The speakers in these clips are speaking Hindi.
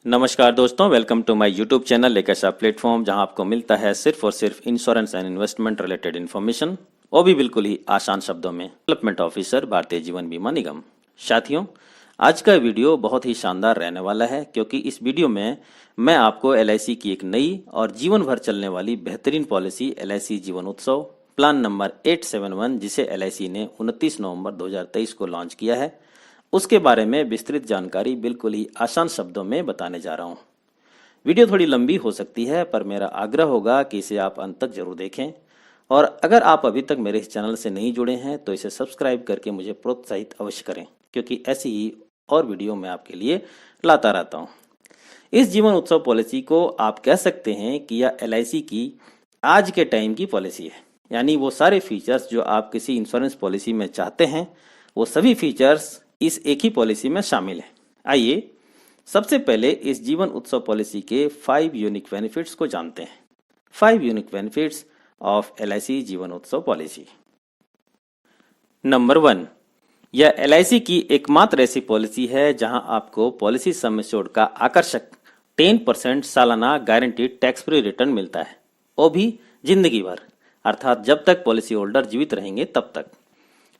नमस्कार दोस्तों, welcome to my YouTube channel एक ऐसा प्लेटफॉर्म जहां आपको मिलता है सिर्फ और सिर्फ insurance and investment related information, वो भी बिल्कुल ही आसान शब्दों में। डेवलपमेंट ऑफिसर, भारतीय जीवन बीमा निगम। साथियों, आज का वीडियो बहुत ही शानदार रहने वाला है क्योंकि इस वीडियो में मैं आपको एलआईसी की एक नई और जीवन भर चलने वाली बेहतरीन पॉलिसी एलआईसी जीवन उत्सव प्लान नंबर 871, जिसे एलआईसी ने 29 नवंबर 2023 को लॉन्च किया है, उसके बारे में विस्तृत जानकारी बिल्कुल ही आसान शब्दों में बताने जा रहा हूँ। वीडियो थोड़ी लंबी हो सकती है, पर मेरा आग्रह होगा कि इसे आप अंत तक जरूर देखें। और अगर आप अभी तक मेरे इस चैनल से नहीं जुड़े हैं तो इसे सब्सक्राइब करके मुझे प्रोत्साहित अवश्य करें, क्योंकि ऐसी ही और वीडियो मैं आपके लिए लाता रहता हूँ। इस जीवन उत्सव पॉलिसी को आप कह सकते हैं कि यह एलआईसी की आज के टाइम की पॉलिसी है। यानी वो सारे फीचर्स जो आप किसी इंश्योरेंस पॉलिसी में चाहते हैं, वो सभी फीचर्स इस एक ही पॉलिसी में शामिल है। आइए सबसे पहले इस जीवन उत्सव पॉलिसी के 5 यूनिक बेनिफिट्स को जानते हैं। 5 यूनिक बेनिफिट्स ऑफ एलआईसी जीवन उत्सव पॉलिसी। नंबर 1, यह एलआईसी की एकमात्र ऐसी पॉलिसी है जहां आपको पॉलिसी सम एश्योर्ड का आकर्षक 10% सालाना गारंटीड टैक्स फ्री रिटर्न मिलता है, वो भी जिंदगी भर, अर्थात जब तक पॉलिसी होल्डर जीवित रहेंगे तब तक।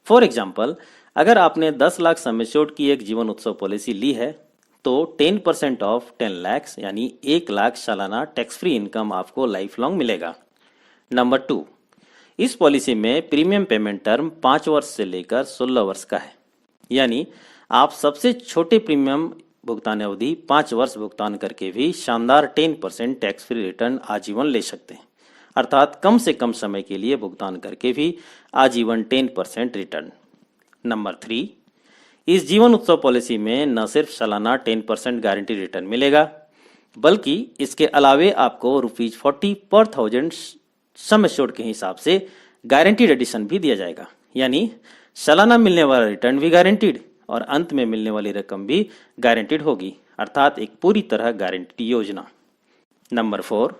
फॉर एग्जाम्पल, अगर आपने 10 लाख सम एश्योर्ड की एक जीवन उत्सव पॉलिसी ली है तो 10% ऑफ 10 लाख यानी 1 लाख सालाना टैक्स फ्री इनकम आपको लाइफ लॉन्ग मिलेगा। नंबर 2, इस पॉलिसी में प्रीमियम पेमेंट टर्म 5 वर्ष से लेकर 16 वर्ष का है। यानी आप सबसे छोटे प्रीमियम भुगतान अवधि 5 वर्ष भुगतान करके भी शानदार 10% टैक्स फ्री रिटर्न आजीवन ले सकते हैं, अर्थात कम से कम समय के लिए भुगतान करके भी आजीवन 10% रिटर्न। नंबर 3, इस जीवन उत्सव पॉलिसी में न सिर्फ सालाना 10% गारंटी रिटर्न मिलेगा, बल्कि इसके अलावे आपको ₹40 पर 1000 सम एश्योर्ड के हिसाब से गारंटीड एडिशन भी दिया जाएगा। यानी सालाना मिलने वाला रिटर्न भी गारंटीड और अंत में मिलने वाली रकम भी गारंटीड होगी, अर्थात एक पूरी तरह गारंटी योजना। नंबर 4,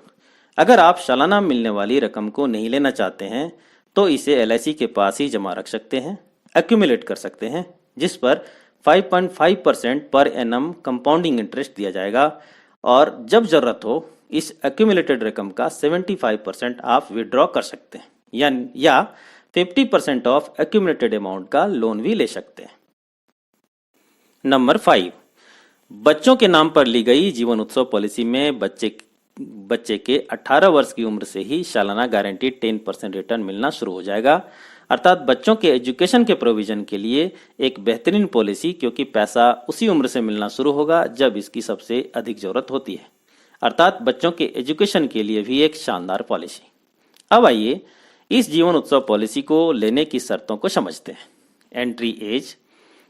अगर आप सालाना मिलने वाली रकम को नहीं लेना चाहते हैं तो इसे एलआईसी के पास ही जमा रख सकते हैं, एक्यूमुलेट कर सकते हैं, जिस पर 5.5% पर एनम कंपाउंडिंग इंटरेस्ट दिया जाएगा और जब जरूरत हो इस एक्यूमुलेटेड रकम का 75% आप विड्रॉ कर सकते हैं या 50% ऑफ एक्यूमुलेटेड अमाउंट का लोन भी ले सकते हैं। नंबर 5, बच्चों के नाम पर ली गई जीवन उत्सव पॉलिसी में बच्चे के 18 वर्ष की उम्र से ही सालाना गारंटीड 10% रिटर्न मिलना शुरू हो जाएगा, अर्थात बच्चों के एजुकेशन के प्रोविजन के लिए एक बेहतरीन पॉलिसी, क्योंकि पैसा उसी उम्र से मिलना शुरू होगा जब इसकी सबसे अधिक जरूरत होती है, अर्थात बच्चों के एजुकेशन के लिए भी एक शानदार पॉलिसी। अब आइए इस जीवन उत्सव पॉलिसी को लेने की शर्तों को समझते हैं। एंट्री एज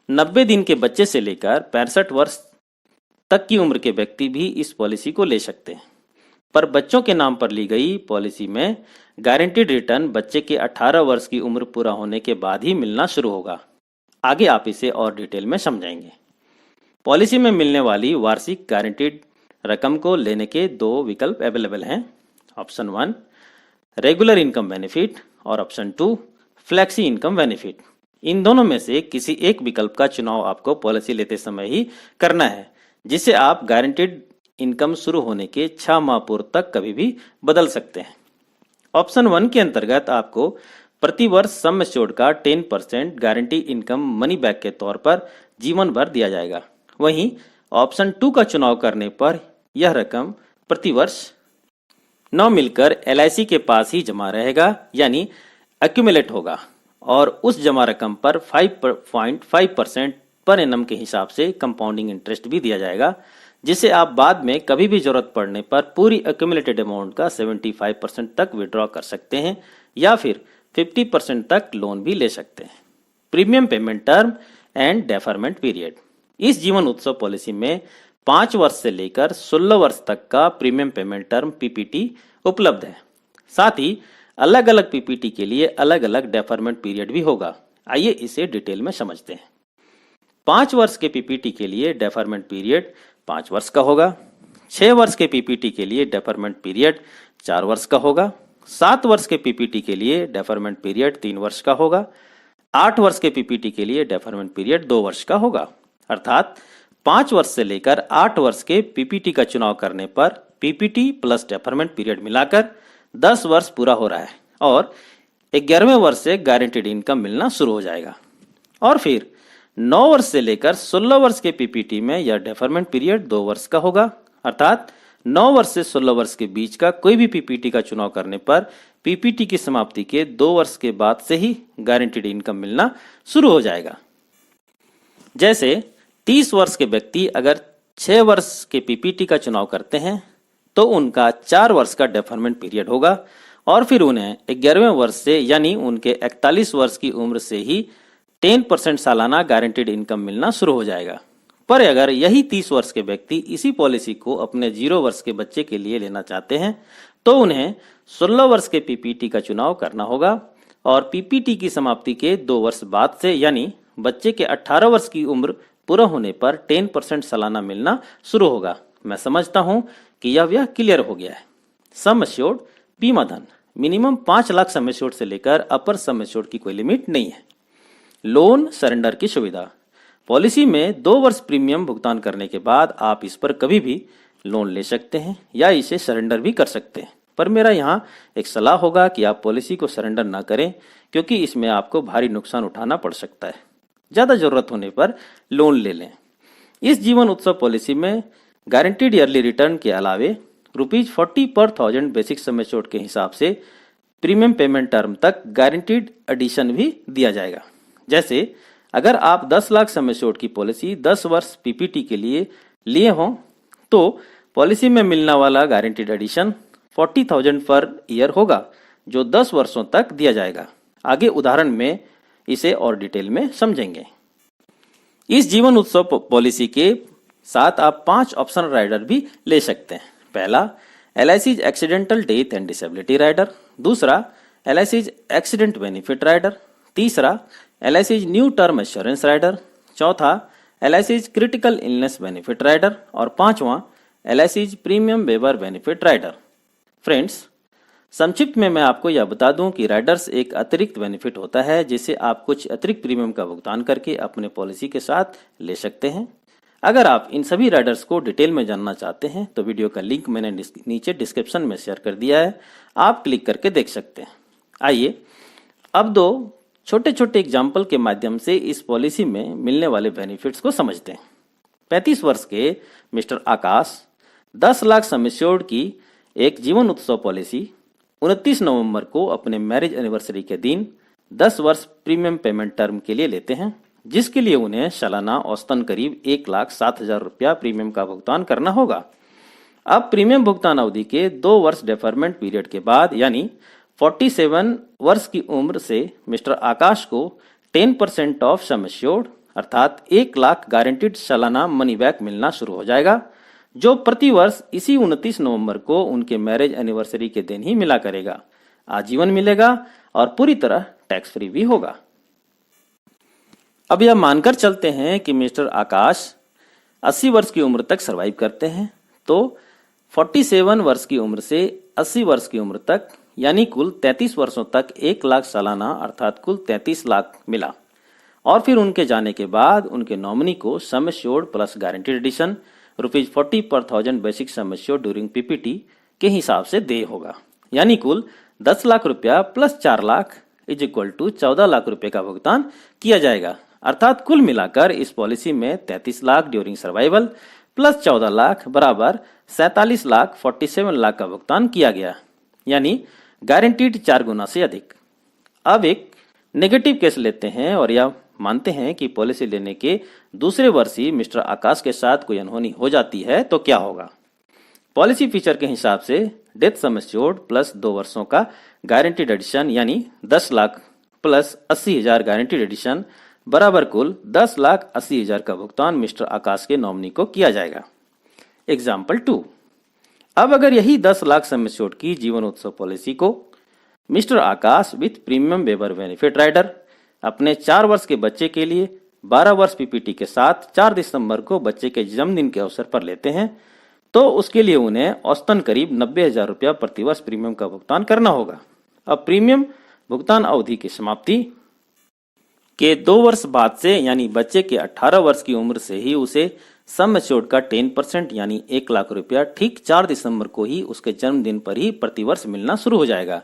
90 दिन के बच्चे से लेकर 65 वर्ष तक की उम्र के व्यक्ति भी इस पॉलिसी को ले सकते हैं, पर बच्चों के नाम पर ली गई पॉलिसी में गारंटीड रिटर्न बच्चे के 18 वर्ष की उम्र पूरा होने के बाद ही मिलना शुरू होगा। आगे आप इसे और डिटेल में समझेंगे। पॉलिसी में मिलने वाली वार्षिक गारंटीड रकम को लेने के 2 विकल्प अवेलेबल हैं। ऑप्शन 1 रेगुलर इनकम बेनिफिट और ऑप्शन 2 फ्लेक्सी इनकम बेनिफिट। इन दोनों में से किसी एक विकल्प का चुनाव आपको पॉलिसी लेते समय ही करना है, जिसे आप गारंटीड इनकम शुरू होने के 6 माह पूर्व तक कभी भी बदल सकते हैं। ऑप्शन 1 के अंतर्गत आपको प्रति वर्ष सम एश्योर्ड का 10% गारंटी इनकम मनी बैक के तौर पर जीवन भर दिया जाएगा। वहीं ऑप्शन 2 का चुनाव करने पर यह रकम प्रति वर्ष न मिलकर एलआईसी के पास ही जमा रहेगा, यानी एक्यूमुलेट होगा, और उस जमा रकम पर 5.5% पर एनम के हिसाब से कंपाउंडिंग इंटरेस्ट भी दिया जाएगा, जिसे आप बाद में कभी भी जरूरत पड़ने पर पूरी एक्यूमुलेटेड अमाउंट का 75% तक विड्रॉ कर सकते हैं या फिर 50% तक लोन भी ले सकते हैं। Premium payment term and deferment period. इस जीवन उत्सव पॉलिसी में 5 वर्ष से लेकर 16 वर्ष तक का प्रीमियम पेमेंट टर्म पीपीटी उपलब्ध है। साथ ही अलग अलग पीपीटी के लिए अलग अलग डेफरमेंट पीरियड भी होगा। आइए इसे डिटेल में समझते हैं। 5 वर्ष के पीपीटी के लिए डेफरमेंट पीरियड 5 वर्ष का होगा। 6 वर्ष के पीपीटी के लिए डेफरमेंट पीरियड 4 वर्ष का होगा। 7 वर्ष के पीपीटी के लिए डेफरमेंट पीरियड 3 वर्ष का होगा। 8 वर्ष के पीपीटी के लिए डेफरमेंट पीरियड 2 वर्ष का होगा। अर्थात 5 वर्ष से लेकर 8 वर्ष के पीपीटी का चुनाव करने पर पीपीटी प्लस डेफरमेंट पीरियड मिलाकर 10 वर्ष पूरा हो रहा है और 11वें वर्ष से गारंटीड इनकम मिलना शुरू हो जाएगा। और फिर 9 वर्ष से लेकर 16 वर्ष के पीपीटी में यह डेफरमेंट पीरियड 2 वर्ष का होगा, अर्थात 9 वर्ष से 16 वर्ष के बीच का कोई भी पीपीटी का चुनाव करने पर पीपीटी की समाप्ति के 2 वर्ष के बाद से ही गारंटीड इनकम मिलना शुरू हो जाएगा। जैसे 30 वर्ष के व्यक्ति अगर 6 वर्ष के पीपीटी का चुनाव करते हैं तो उनका 4 वर्ष का डेफरमेंट पीरियड होगा और फिर उन्हें 11वें वर्ष से यानी उनके 41 वर्ष की उम्र से ही 10% सालाना गारंटीड इनकम मिलना शुरू हो जाएगा। पर अगर यही 30 वर्ष के व्यक्ति इसी पॉलिसी को अपने 0 वर्ष के बच्चे के लिए लेना चाहते हैं तो उन्हें 16 वर्ष के पीपीटी का चुनाव करना होगा और पीपीटी की समाप्ति के 2 वर्ष बाद से यानी बच्चे के 18 वर्ष की उम्र पूरा होने पर 10% सालाना मिलना शुरू होगा। मैं समझता हूं कि यह क्लियर हो गया है। सम एश्योर्ड बीमा धन मिनिमम 5 लाख सम एश्योर्ड से लेकर अपर सम एश्योर्ड की कोई लिमिट नहीं है। लोन सरेंडर की सुविधा पॉलिसी में 2 वर्ष प्रीमियम भुगतान करने के बाद आप इस पर कभी भी लोन ले सकते हैं या इसे सरेंडर भी कर सकते हैं। पर मेरा यहाँ एक सलाह होगा कि आप पॉलिसी को सरेंडर ना करें क्योंकि इसमें आपको भारी नुकसान उठाना पड़ सकता है। ज़्यादा जरूरत होने पर लोन ले लें। इस जीवन उत्सव पॉलिसी में गारंटीड ईयरली रिटर्न के अलावे ₹40 पर 1000 बेसिक सम एश्योर्ड के हिसाब से प्रीमियम पेमेंट टर्म तक गारंटीड एडिशन भी दिया जाएगा। जैसे अगर आप 10 लाख सम एश्योर्ड की पॉलिसी 10 वर्ष पीपीटी के लिए हों तो पॉलिसी में मिलने वाला गारंटीड एडिशन 40,000 पर ईयर होगा जो 10 वर्षों तक दिया जाएगा। आगे उदाहरण में इसे और डिटेल में समझेंगे। इस जीवन उत्सव पॉलिसी के साथ आप 5 ऑप्शनल राइडर भी ले सकते हैं। पहला LIC accidental death and disability rider, दूसरा LIC एक्सीडेंट बेनिफिट राइडर, तीसरा LIC new term assurance rider, चौथा LIC critical illness benefit rider और पांचवा LIC premium waiver benefit rider. Friends, संक्षिप्त में मैं आपको यह बता दूं कि राइडर्स एक अतिरिक्त बेनिफिट होता है जिसे आप कुछ अतिरिक्त प्रीमियम का भुगतान करके अपने पॉलिसी के साथ ले सकते हैं। अगर आप इन सभी राइडर्स को डिटेल में जानना चाहते हैं तो वीडियो का लिंक मैंने नीचे डिस्क्रिप्शन में शेयर कर दिया है, आप क्लिक करके देख सकते हैं। आइए अब 2 छोटे छोटे एग्जाम्पल के माध्यम से इस पॉलिसी में मिलने वाले बेनिफिट्स को समझते हैं। 35 वर्ष के मिस्टर आकाश 10 लाख सम एश्योर्ड की एक जीवन उत्सव पॉलिसी 29 नवंबर को अपने मैरिज एनिवर्सरी के दिन 10 वर्ष प्रीमियम पेमेंट टर्म के लिए लेते हैं, जिसके लिए उन्हें सालाना औसतन करीब 1,07,000 रुपया प्रीमियम का भुगतान करना होगा। अब प्रीमियम भुगतान अवधि के 2 वर्ष डेफरमेंट पीरियड के बाद यानी 47 वर्ष की उम्र से मिस्टर आकाश को 10% ऑफ सम एश्योर्ड अर्थात 1 लाख गारंटीड सालाना मनी बैक मिलना शुरू हो जाएगा, जो प्रति वर्ष इसी 29 नवंबर को उनके मैरिज एनिवर्सरी के दिन ही मिला करेगा। आजीवन मिलेगा और पूरी तरह टैक्स फ्री भी होगा। अब यह मानकर चलते हैं कि मिस्टर आकाश 80 वर्ष की उम्र तक सरवाइव करते हैं तो 47 वर्ष की उम्र से 80 वर्ष की उम्र तक यानी कुल 33 वर्षों तक 1 लाख सालाना अर्थात कुल 33 लाख मिला और फिर उनके जाने के बाद उनके नॉमिनी को sum assured plus guaranteed addition ₹40 पर 1000 basic sum assured during PPT के हिसाब से देय होगा, यानी कुल 10 लाख रुपया plus 4 lakh is equal to 14 lakh रुपए का भुगतान किया जाएगा। अर्थात कुल मिलाकर इस पॉलिसी में 33 lakh during survival plus 14 lakh बराबर 47 लाख 47 लाख का भुगतान किया गया, यानी गारंटीड 4 गुना से अधिक। अब एक नेगेटिव केस लेते हैं और यह मानते हैं कि पॉलिसी लेने के दूसरे वर्ष ही मिस्टर आकाश के साथ कोई अनहोनी हो जाती है तो क्या होगा। पॉलिसी फीचर के हिसाब से डेथ सम एश्योर्ड प्लस 2 वर्षों का गारंटीड एडिशन यानी 10 लाख प्लस 80,000 गारंटीड एडिशन बराबर कुल 10,80,000 का भुगतान मिस्टर आकाश के नॉमिनी को किया जाएगा। एग्जाम्पल 2, अब अगर यही 10 लाख सम एश्योर्ड की जीवन उत्सव पॉलिसी को mister Akash with premium waiver benefit rider अपने 4 वर्ष के बच्चे के लिए 12 वर्ष पीपीटी के साथ 4 दिसंबर को बच्चे के जन्मदिन के अवसर पर लेते हैं तो उसके लिए उन्हें औसतन करीब 90,000 रुपया प्रतिवर्ष प्रीमियम का भुगतान करना होगा। अब प्रीमियम भुगतान अवधि की समाप्ति के 2 वर्ष बाद से यानी बच्चे के 18 वर्ष की उम्र से ही उसे सम एश्योर्ड का 10% यानी 1 लाख रुपया ठीक 4 दिसंबर को ही उसके जन्मदिन पर ही प्रतिवर्ष मिलना शुरू हो जाएगा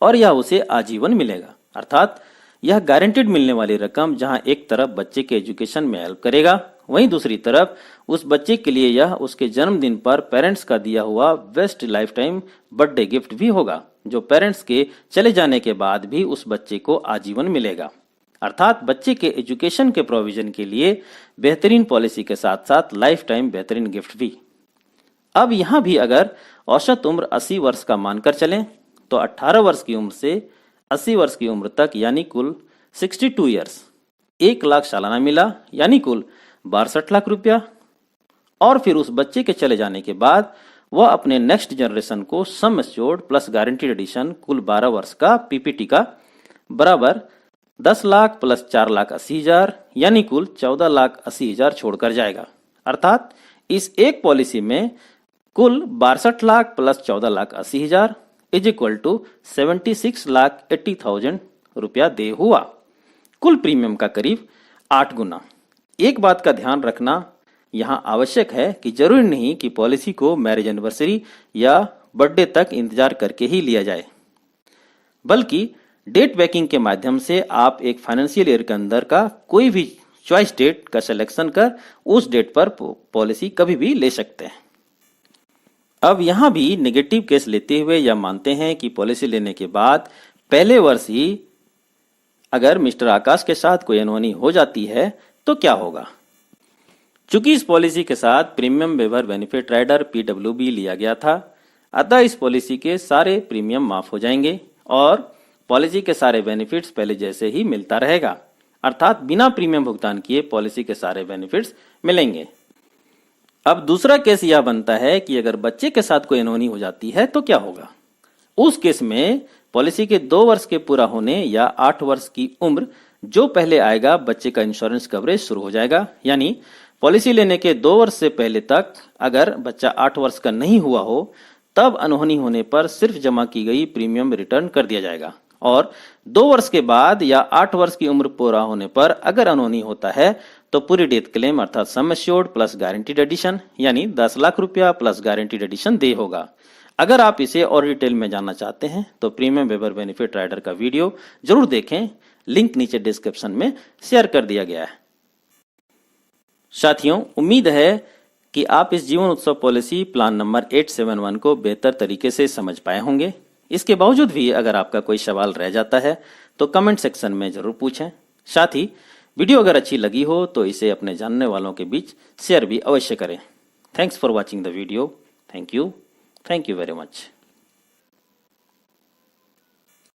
और यह उसे आजीवन मिलेगा। अर्थात यह गारंटेड मिलने वाली रकम जहां एक तरफ बच्चे के एजुकेशन में हेल्प करेगा, वहीं दूसरी तरफ उस बच्चे के लिए यह उसके जन्मदिन पर पेरेंट्स का दिया हुआ best life time birthday gift भी होगा, जो पेरेंट्स के चले जाने के बाद भी उस बच्चे को आजीवन मिलेगा। अर्थात बच्चे के एजुकेशन के प्रोविजन के लिए बेहतरीन पॉलिसी के साथ साथ लाइफ टाइम बेहतरीन गिफ्ट भी। अब यहाँ भी अगर औसत उम्र 80 वर्ष का मानकर चलें तो 18 वर्ष की उम्र से 80 वर्ष की उम्र तक यानी कुल 62 ईयर्स 1 लाख सालाना मिला, यानी कुल 62 लाख रुपया। और फिर उस बच्चे के चले जाने के बाद वह अपने नेक्स्ट जनरेशन को sum assured plus guaranteed addition कुल 12 वर्ष का पीपीटी का बराबर 10 लाख प्लस 4,80,000 यानी कुल 14,80,000 छोड़कर जाएगा। अर्थात इस एक पॉलिसी में कुल 62 lakh plus 14,80,000 is equal to 76,80,000 रुपया दे हुआ, कुल प्रीमियम का करीब 8 गुना। एक बात का ध्यान रखना यहाँ आवश्यक है कि जरूरी नहीं कि पॉलिसी को मैरिज एनिवर्सरी या बर्थडे तक इंतजार करके ही लिया जाए, बल्कि डेट बैकिंग के माध्यम से आप एक फाइनेंशियल ईयर के अंदर का कोई भी चॉइस डेट का सिलेक्शन कर उस डेट पर पॉलिसी कभी भी ले सकते हैं। अब यहाँ भी नेगेटिव केस लेते हुए यह मानते हैं कि पॉलिसी लेने के बाद पहले वर्ष ही अगर मिस्टर आकाश के साथ कोई अनहोनी हो जाती है तो क्या होगा। चूंकि इस पॉलिसी के साथ प्रीमियम वेवर बेनिफिट राइडर पीडब्ल्यूबी लिया गया था, अतः इस पॉलिसी के सारे प्रीमियम माफ हो जाएंगे और पॉलिसी के सारे बेनिफिट्स पहले जैसे ही मिलता रहेगा। अर्थात बिना प्रीमियम भुगतान किए पॉलिसी के सारे बेनिफिट्स मिलेंगे। अब दूसरा केस यह बनता है कि अगर बच्चे के साथ कोई अनहोनी हो जाती है तो क्या होगा। उस केस में पॉलिसी के 2 वर्ष के पूरा होने या 8 वर्ष की उम्र जो पहले आएगा बच्चे का इंश्योरेंस कवरेज शुरू हो जाएगा। यानी पॉलिसी लेने के 2 वर्ष से पहले तक अगर बच्चा 8 वर्ष का नहीं हुआ हो तब अनहोनी होने पर सिर्फ जमा की गई प्रीमियम रिटर्न कर दिया जाएगा और 2 वर्ष के बाद या 8 वर्ष की उम्र पूरा होने पर अगर अनहोनी होता है तो पूरी डेथ क्लेम अर्थात sum assured plus guaranteed addition यानी 10 लाख रुपया प्लस गारंटीड एडिशन दे होगा। अगर आप इसे और डिटेल में जानना चाहते हैं तो प्रीमियम वेवर बेनिफिट राइडर का वीडियो जरूर देखें, लिंक नीचे डिस्क्रिप्शन में शेयर कर दिया गया है। साथियों, उम्मीद है कि आप इस जीवन उत्सव पॉलिसी प्लान नंबर 871 को बेहतर तरीके से समझ पाए होंगे। इसके बावजूद भी अगर आपका कोई सवाल रह जाता है तो कमेंट सेक्शन में जरूर पूछें। साथ ही वीडियो अगर अच्छी लगी हो तो इसे अपने जानने वालों के बीच शेयर भी अवश्य करें। Thanks for watching the video. Thank you very much.